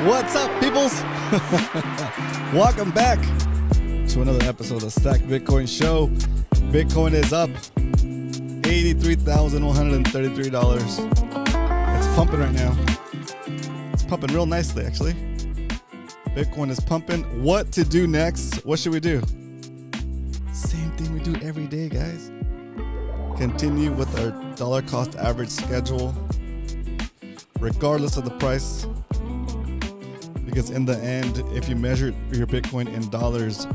What's up, peoples? Welcome back to another episode of the Stack Bitcoin Show. Bitcoin is up $83,133. It's pumping right now. It's pumping real nicely, actually. Bitcoin is pumping. What to do next? What should we do? Same thing we do every day, guys. Continue with our dollar cost average schedule, regardless of the price. Because in the end, if you measure your Bitcoin in dollars,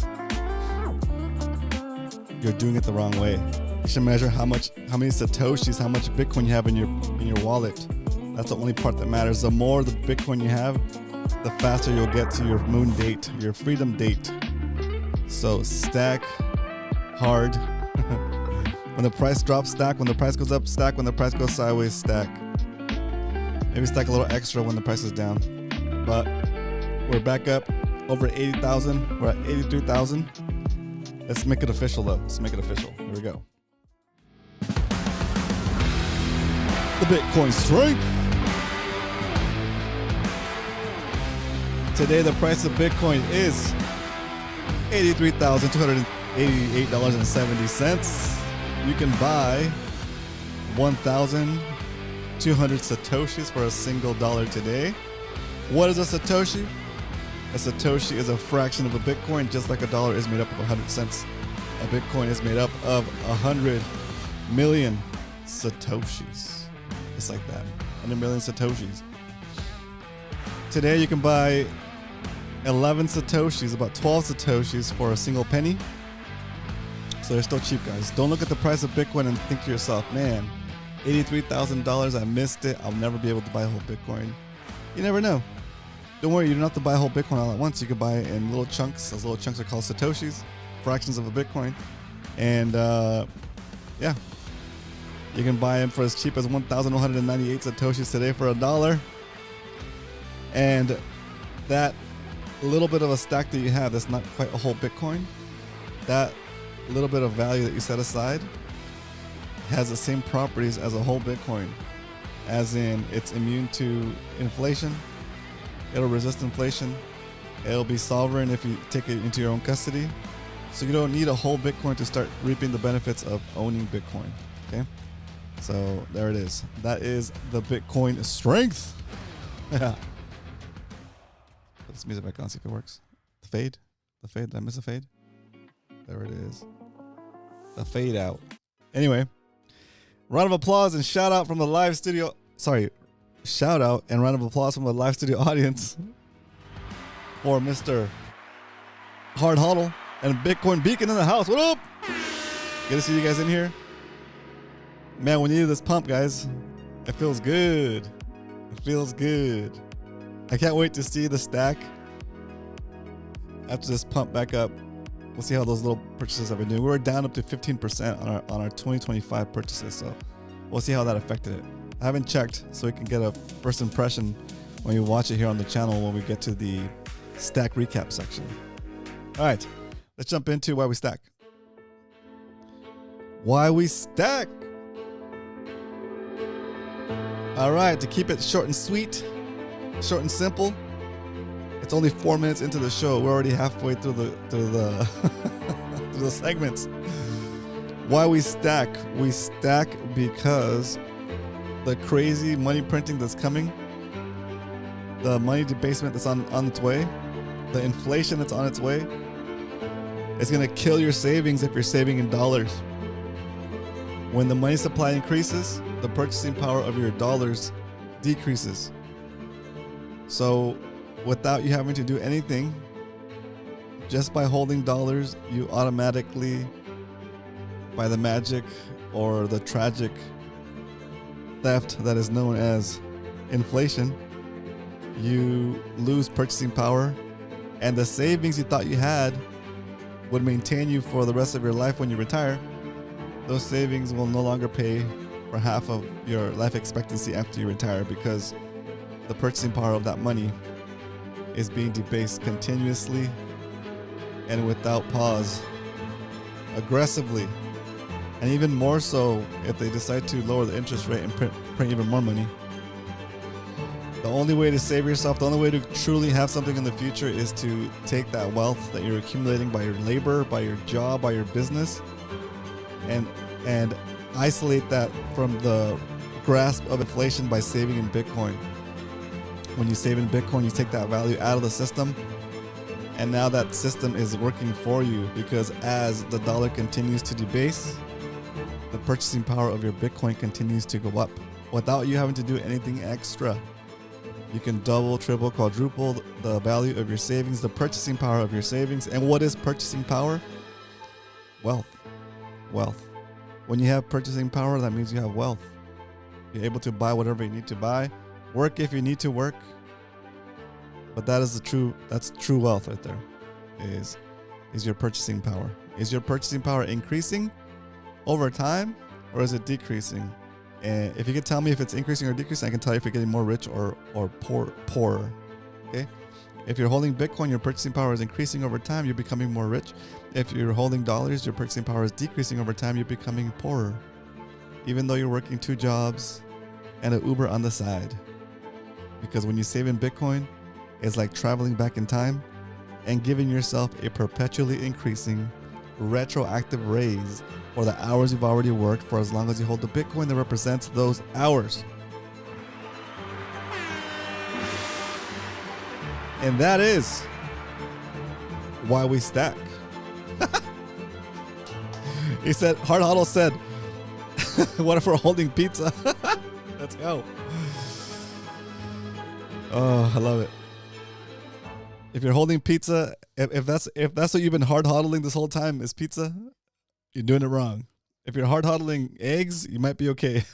you're doing it the wrong way. You should measure how many satoshis, how much Bitcoin you have in your wallet. That's the only part that matters. The more the Bitcoin you have, the faster you'll get to your moon date, your freedom date. So stack hard. When the price drops, stack. When the price goes up, stack. When the price goes sideways, stack. Maybe stack a little extra when the price is down. But we're back up over 80,000. We're at 83,000. Let's make it official, though. Let's make it official. Here we go. The Bitcoin strength. Today, the price of Bitcoin is $83,288.70. You can buy 1,200 satoshis for a single dollar today. What is a satoshi? A satoshi is a fraction of a Bitcoin, just like a dollar is made up of 100 cents. A Bitcoin is made up of 100 million satoshis. Just like that. 100 million satoshis. Today you can buy 11 satoshis, about 12 satoshis for a single penny. So they're still cheap, guys. Don't look at the price of Bitcoin and think to yourself, man, $83,000, I missed it. I'll never be able to buy a whole Bitcoin. You never know. Don't worry, you don't have to buy a whole Bitcoin all at once. You can buy it in little chunks. Those little chunks are called satoshis, fractions of a Bitcoin. And yeah, you can buy them for as cheap as 1,198 satoshis today for $1. And that little bit of a stack that you have that's not quite a whole Bitcoin, that little bit of value that you set aside has the same properties as a whole Bitcoin, as in it's immune to inflation. It'll resist inflation. It'll be sovereign if you take it into your own custody. So you don't need a whole Bitcoin to start reaping the benefits of owning Bitcoin. Okay? So there it is. That is the Bitcoin strength. Yeah. Put this music back on, see if it works. The fade. The fade. Did I miss a fade? There it is. The fade out. Anyway, round of applause and shout out from the live studio. Shout out and round of applause from the live studio audience for Mr. Hard Huddle and Bitcoin Beacon in the house. What up? Good to see you guys in here. Man, we needed this pump, guys. It feels good. It feels good. I can't wait to see the stack after this pump back up. We'll see how those little purchases have been doing. We were down up to 15% on our 2025 purchases, so we'll see how that affected it. I haven't checked, so we can get a first impression when you watch it here on the channel when we get to the stack recap section. All right, let's jump into why we stack. Why we stack. All right, to keep it short and sweet, short and simple. It's only 4 minutes into the show. We're already halfway through the through the segments. Why we stack? We stack because the crazy money printing that's coming, the money debasement that's on its way, the inflation that's on its way, it's gonna kill your savings if you're saving in dollars. When the money supply increases, the purchasing power of your dollars decreases. So without you having to do anything, just by holding dollars, you automatically, by the magic or the tragic theft that is known as inflation, you lose purchasing power, and the savings you thought you had would maintain you for the rest of your life when you retire. Those savings will no longer pay for half of your life expectancy after you retire, because the purchasing power of that money is being debased continuously and without pause, aggressively. And even more so if they decide to lower the interest rate and print even more money. The only way to save yourself, the only way to truly have something in the future is to take that wealth that you're accumulating by your labor, by your job, by your business, and isolate that from the grasp of inflation by saving in Bitcoin. When you save in Bitcoin, you take that value out of the system, and now that system is working for you, because as the dollar continues to debase, the purchasing power of your Bitcoin continues to go up without you having to do anything extra. You can double, triple, quadruple the value of your savings, the purchasing power of your savings. And what is purchasing power? Wealth. Wealth. When you have purchasing power, that means you have wealth. You're able to buy whatever you need to buy, work if you need to work. But that's true wealth right there. Is your purchasing power. Is your purchasing power increasing over time, or is it decreasing? And if you can tell me if it's increasing or decreasing, I can tell you if you're getting more rich or poorer. Okay? If you're holding Bitcoin, your purchasing power is increasing over time, you're becoming more rich. If you're holding dollars, your purchasing power is decreasing over time, you're becoming poorer. Even though you're working 2 jobs and an Uber on the side. Because when you save in Bitcoin, it's like traveling back in time and giving yourself a perpetually increasing retroactive raise for the hours you've already worked for as long as you hold the Bitcoin that represents those hours. And that is why we stack. He said, Hard Huddle said, what if we're holding pizza? Let's go. Oh, I love it. If you're holding pizza, if that's what you've been hard hodling this whole time is pizza, you're doing it wrong. If you're hard hodling eggs, you might be okay.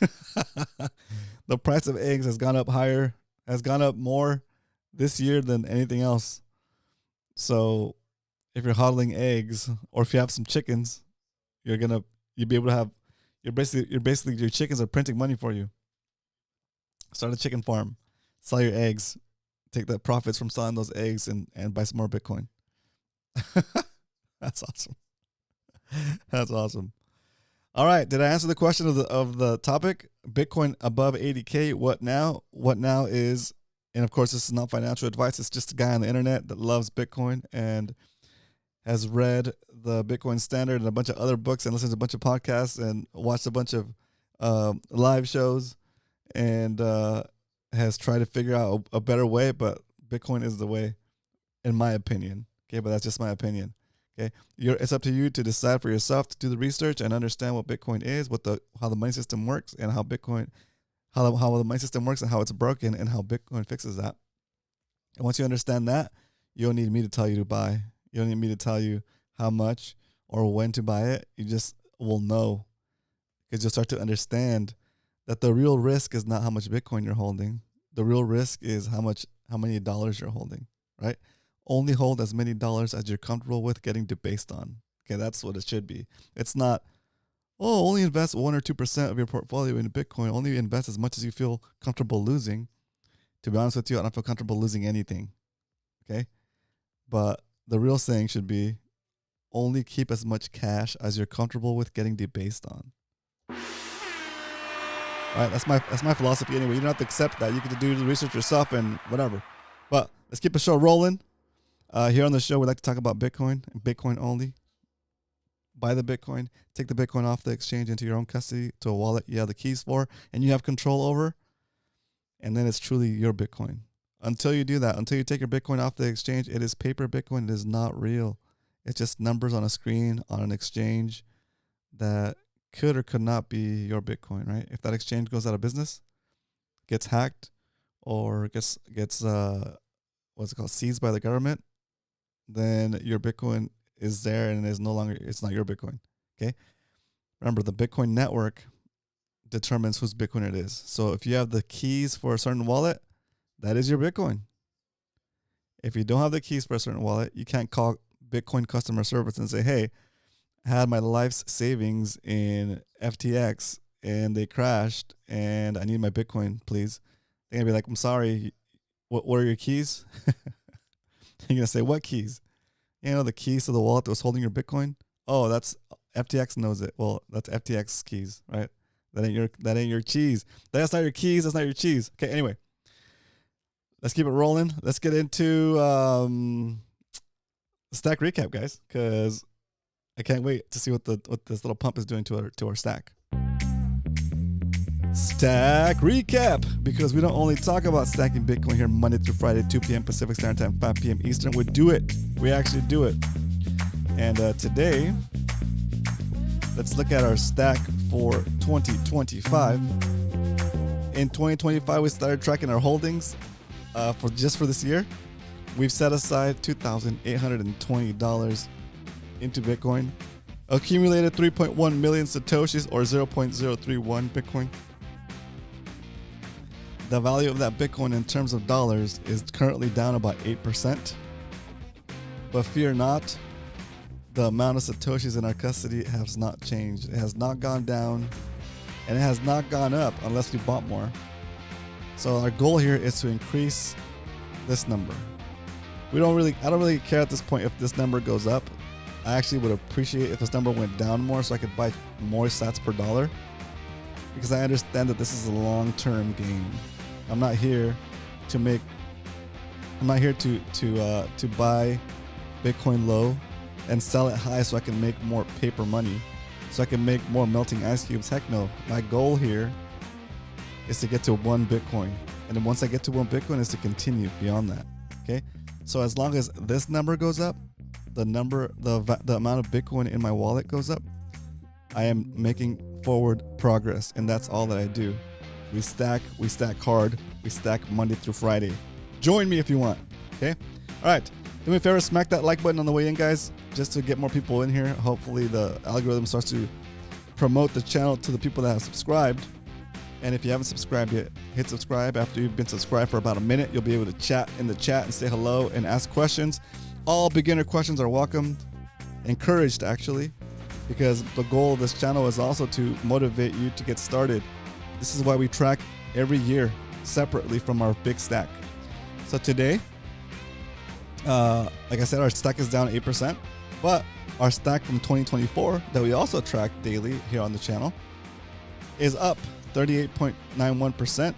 The price of eggs has gone up higher, has gone up more this year than anything else. So if you're hodling eggs, or if you have some chickens, you'll be able to have, your chickens are printing money for you. Start a chicken farm, sell your eggs, take the profits from selling those eggs and buy some more Bitcoin. That's awesome. That's awesome. All right. Did I answer the question of the topic? Bitcoin above 80K. What now? What now is, and of course, this is not financial advice. It's just a guy on the internet that loves Bitcoin and has read the Bitcoin Standard and a bunch of other books and listens to a bunch of podcasts and watched a bunch of live shows and has tried to figure out a better way. But Bitcoin is the way, in my opinion. Okay, but that's just my opinion. Okay, it's up to you to decide for yourself, to do the research and understand what Bitcoin is, how the money system works, and how the money system works and how it's broken and how Bitcoin fixes that. And once you understand that, you don't need me to tell you to buy. You don't need me to tell you how much or when to buy it. You just will know, because you'll start to understand that the real risk is not how much Bitcoin you're holding. The real risk is how many dollars you're holding, right? Only hold as many dollars as you're comfortable with getting debased on. Okay, that's what it should be. It's not, only invest 1 or 2% of your portfolio in Bitcoin. Only invest as much as you feel comfortable losing. To be honest with you, I don't feel comfortable losing anything. Okay? But the real saying should be, only keep as much cash as you're comfortable with getting debased on. All right, that's my philosophy anyway. You don't have to accept that. You can do the research yourself and whatever. But let's keep the show rolling. Here on the show, we like to talk about Bitcoin and Bitcoin only. Buy the Bitcoin, take the Bitcoin off the exchange into your own custody to a wallet you have the keys for and you have control over. And then it's truly your Bitcoin. Until you do that, until you take your Bitcoin off the exchange, it is paper Bitcoin. It is not real. It's just numbers on a screen on an exchange that could or could not be your Bitcoin, right? If that exchange goes out of business, gets hacked, or gets seized by the government, then your Bitcoin is there and it's not your Bitcoin. Okay. Remember, the Bitcoin network determines whose Bitcoin it is. So if you have the keys for a certain wallet, that is your Bitcoin. If you don't have the keys for a certain wallet, you can't call Bitcoin customer service and say, hey, I had my life's savings in FTX and they crashed and I need my Bitcoin, please. They're going to be like, I'm sorry, what are your keys? You're going to say, what keys? You know, the keys to the wallet that was holding your Bitcoin? Oh, that's FTX knows it. Well, that's FTX keys, right? That ain't your cheese. That's not your keys. That's not your cheese. Okay, anyway. let's keep it rolling. Let's get into stack recap, guys, because I can't wait to see what this little pump is doing to our stack. Stack recap, because we don't only talk about stacking Bitcoin here Monday through Friday, 2 p.m. Pacific Standard Time, 5 p.m. Eastern. We do it. We actually do it. And today, let's look at our stack for 2025. In 2025, we started tracking our holdings for this year. We've set aside $2,820 into Bitcoin, accumulated 3.1 million Satoshis, or 0.031 Bitcoin. The value of that Bitcoin in terms of dollars is currently down about 8%. But fear not, the amount of Satoshis in our custody has not changed. It has not gone down, and it has not gone up unless we bought more. So our goal here is to increase this number. I don't really care at this point if this number goes up. I actually would appreciate if this number went down more so I could buy more sats per dollar, because I understand that this is a long-term game. I'm not here to buy Bitcoin low and sell it high so I can make more paper money, so I can make more melting ice cubes. Heck no. My goal here is to get to 1 Bitcoin. And then once I get to 1 Bitcoin is to continue beyond that. Okay? So as long as this number goes up, the amount of Bitcoin in my wallet goes up, I am making forward progress, and that's all that I do. We stack hard, we stack Monday through Friday. Join me if you want. Okay? All right. Do me a favor, smack that like button on the way in, guys, just to get more people in here. Hopefully the algorithm starts to promote the channel to the people that have subscribed. And if you haven't subscribed yet, hit subscribe. After you've been subscribed for about a minute, you'll be able to chat in the chat and say hello and ask questions. All beginner questions are welcome, encouraged actually, because the goal of this channel is also to motivate you to get started. This is why we track every year separately from our big stack. So today, like I said, our stack is down 8%, but our stack from 2024 that we also track daily here on the channel is up 38.91%.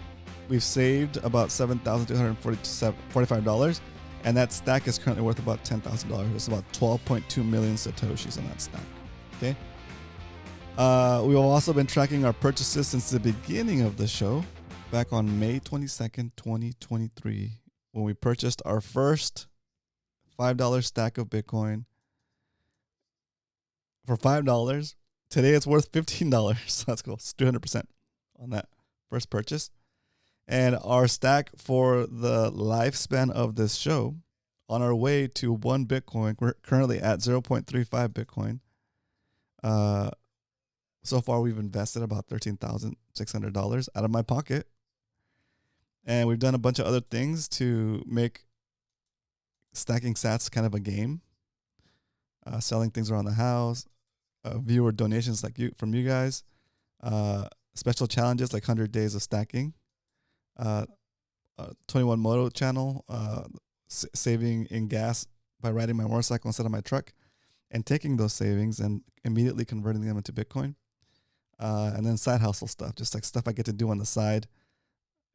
We've saved about $7,245, and that stack is currently worth about $10,000. It's about 12.2 million Satoshis on that stack. Okay. We've also been tracking our purchases since the beginning of the show, back on May 22nd, 2023, when we purchased our first $5 stack of Bitcoin for $5. Today it's worth $15. So that's cool. It's 200% on that first purchase. And our stack for the lifespan of this show, on our way to 1 Bitcoin, we're currently at 0.35 Bitcoin. So far, we've invested about $13,600 out of my pocket. And we've done a bunch of other things to make stacking sats kind of a game. Selling things around the house, viewer donations from you guys, special challenges like 100 days of stacking, 21 Moto channel, saving in gas by riding my motorcycle instead of my truck, and taking those savings and immediately converting them into Bitcoin. And then side hustle stuff, just like stuff I get to do on the side,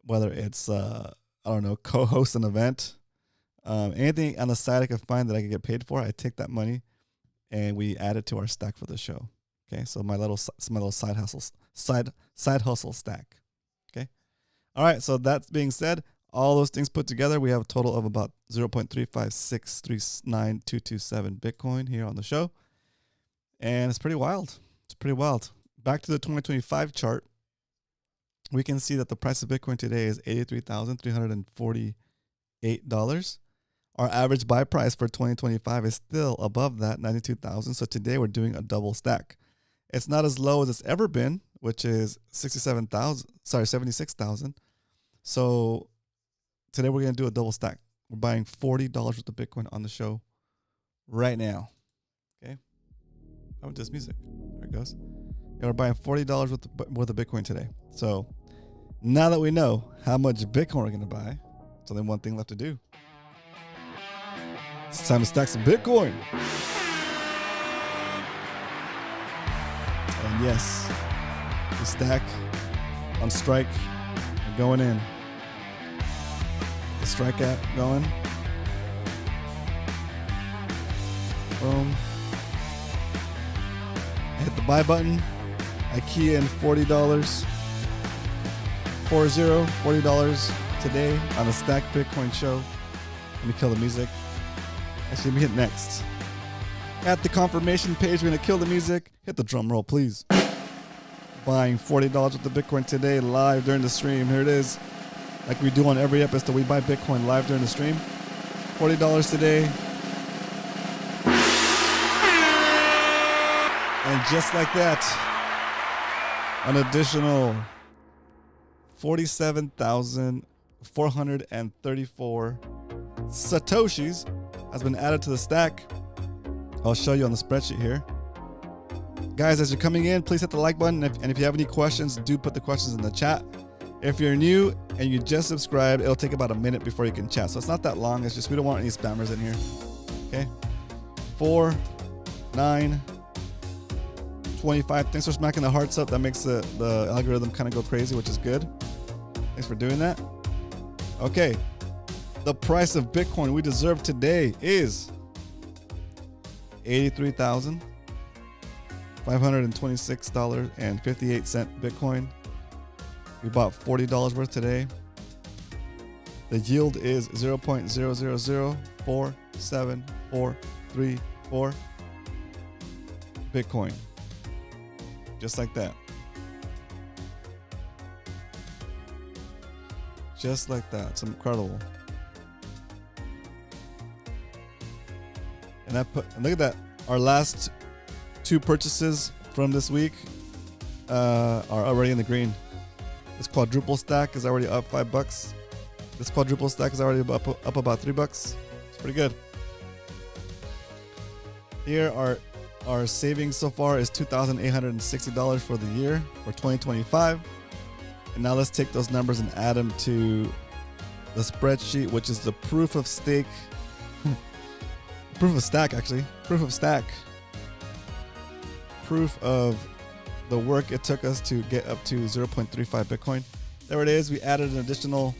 whether it's, co-host an event, anything on the side I can find that I can get paid for, I take that money and we add it to our stack for the show. Okay, so my little side hustle stack. Okay, all right. So that being said, all those things put together, we have a total of about 0.3563927 Bitcoin here on the show, and it's pretty wild. It's pretty wild. Back to the 2025 chart, we can see that the price of Bitcoin today is $83,348. Our average buy price for 2025 is still above that, $92,000. So today we're doing a double stack. It's not as low as it's ever been, which is $76,000. So today we're going to do a double stack. We're buying $40 worth of Bitcoin on the show right now. Okay. How about this music? There it goes. Yeah, we're buying $40 worth of Bitcoin today. So now that we know how much Bitcoin we're going to buy, there's only one thing left to do. It's time to stack some Bitcoin. And yes, we stack on strike. We're going in. the Strike app going. Boom. I hit the buy button. I key in $40. $40 today on the Stack Bitcoin show. Let me kill the music. Actually, let me hit next. At the confirmation page, we're going to kill the music. Hit the drum roll, please. Buying $40 worth of Bitcoin today live during the stream. Here it is. Like we do on every episode, we buy Bitcoin live during the stream. $40 today. And just like that, an additional 47,434 Satoshis has been added to the stack. I'll show you on the spreadsheet here. Guys, as you're coming in, please hit the like button. And if you have any questions, do put the questions in the chat. If you're new and you just subscribed, it'll take about a minute before you can chat. So it's not that long. It's just we don't want any spammers in here. Okay. 4, 9, 25. Thanks for smacking the hearts up. That makes the algorithm kind of go crazy, which is good. Thanks for doing that. Okay. The price of Bitcoin we deserve today is $83,526.58 Bitcoin. We bought $40 worth today. The yield is 0.000474434 Bitcoin. Just like that. Just like that. It's incredible. And look at that. Our last 2 purchases from this week are already in the green. This quadruple stack is already up $5. This quadruple stack is already up about $3. It's pretty good. Here our savings so far is $2,860 for the year for 2025. And now let's take those numbers and add them to the spreadsheet, which is the proof of stake. Proof of stack, actually. Proof of stack. Proof of the work it took us to get up to 0.35 Bitcoin. There it is. We added an additional,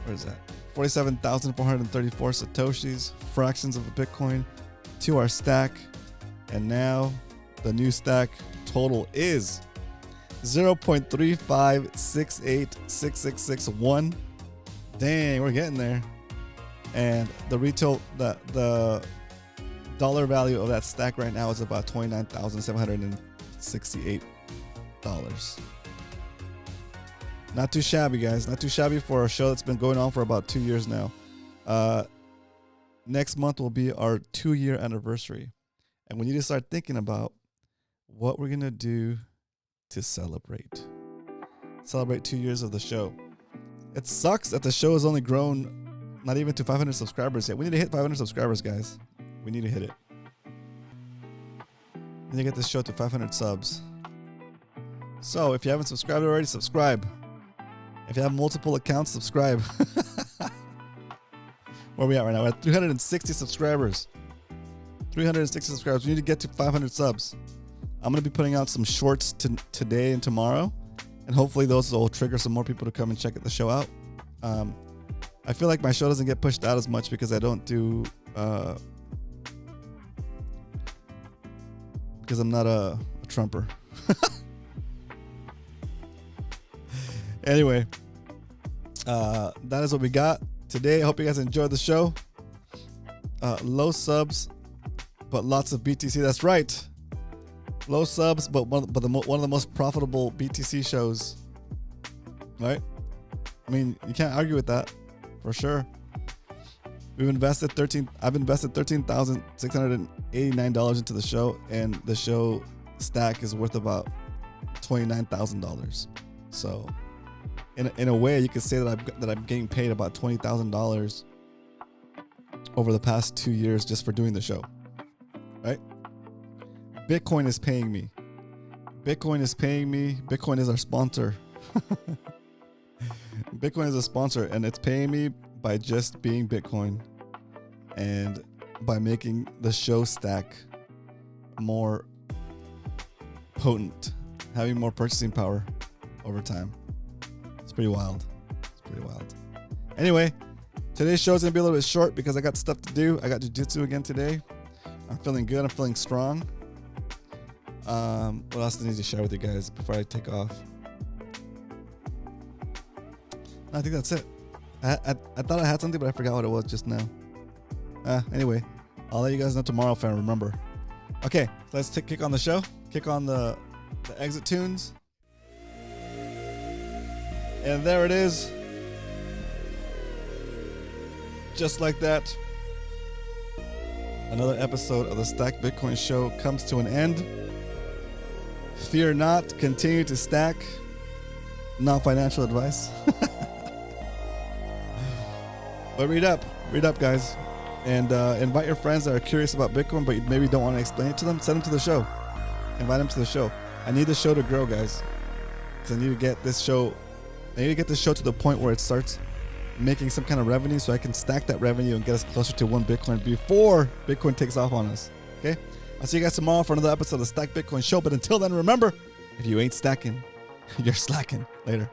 where is that? 47,434 Satoshis, fractions of a Bitcoin, to our stack. And now the new stack total is 0.356866661. Dang, we're getting there. And the dollar value of that stack right now is about $29,768. Not too shabby, guys. Not too shabby for a show that's been going on for about 2 years now. Next month will be our 2-year anniversary. And we need to start thinking about what we're going to do to celebrate 2 years of the show. It sucks that the show has only grown not even to 500 subscribers yet. We need to hit 500 subscribers, guys. We need to hit it. We need to get this show to 500 subs. So if you haven't subscribed already, subscribe. If you have multiple accounts, subscribe. Where are we at right now? We're at 360 subscribers. 360 subscribers. We need to get to 500 subs. I'm going to be putting out some shorts today and tomorrow. And hopefully those will trigger some more people to come and check the show out. I feel like my show doesn't get pushed out as much because I don't do... because I'm not a Trumper. Anyway, that is what we got today. I hope you guys enjoyed the show. Low subs, but lots of BTC. That's right. Low subs, but one of the most profitable BTC shows. Right? I mean, you can't argue with that, for sure. I've invested $13,689 into the show, and the show stack is worth about $29,000. So, in a way, you could say that I'm getting paid about $20,000 over the past 2 years just for doing the show, right? Bitcoin is paying me. Bitcoin is paying me. Bitcoin is our sponsor. Bitcoin is a sponsor, and it's paying me by just being Bitcoin and by making the show stack more potent, having more purchasing power over time. It's pretty wild. It's pretty wild. Anyway, today's show is going to be a little bit short because I got stuff to do. I got jiu-jitsu again today. I'm feeling good. I'm feeling strong. What else do I need to share with you guys before I take off? I think that's it. I thought I had something, but I forgot what it was just now. Anyway, I'll let you guys know tomorrow if I remember. Okay, so let's kick on the show. Kick on the exit tunes. And there it is. Just like that, another episode of the Stack Bitcoin Show comes to an end. Fear not, continue to stack. Not financial advice. But read up, guys. And invite your friends that are curious about Bitcoin, but you maybe don't want to explain it to them. Send them to the show. Invite them to the show. I need the show to grow, guys. Because I need to get this show to the point where it starts making some kind of revenue so I can stack that revenue and get us closer to 1 Bitcoin before Bitcoin takes off on us. Okay? I'll see you guys tomorrow for another episode of the Stack Bitcoin Show. But until then, remember, if you ain't stacking, you're slacking. Later.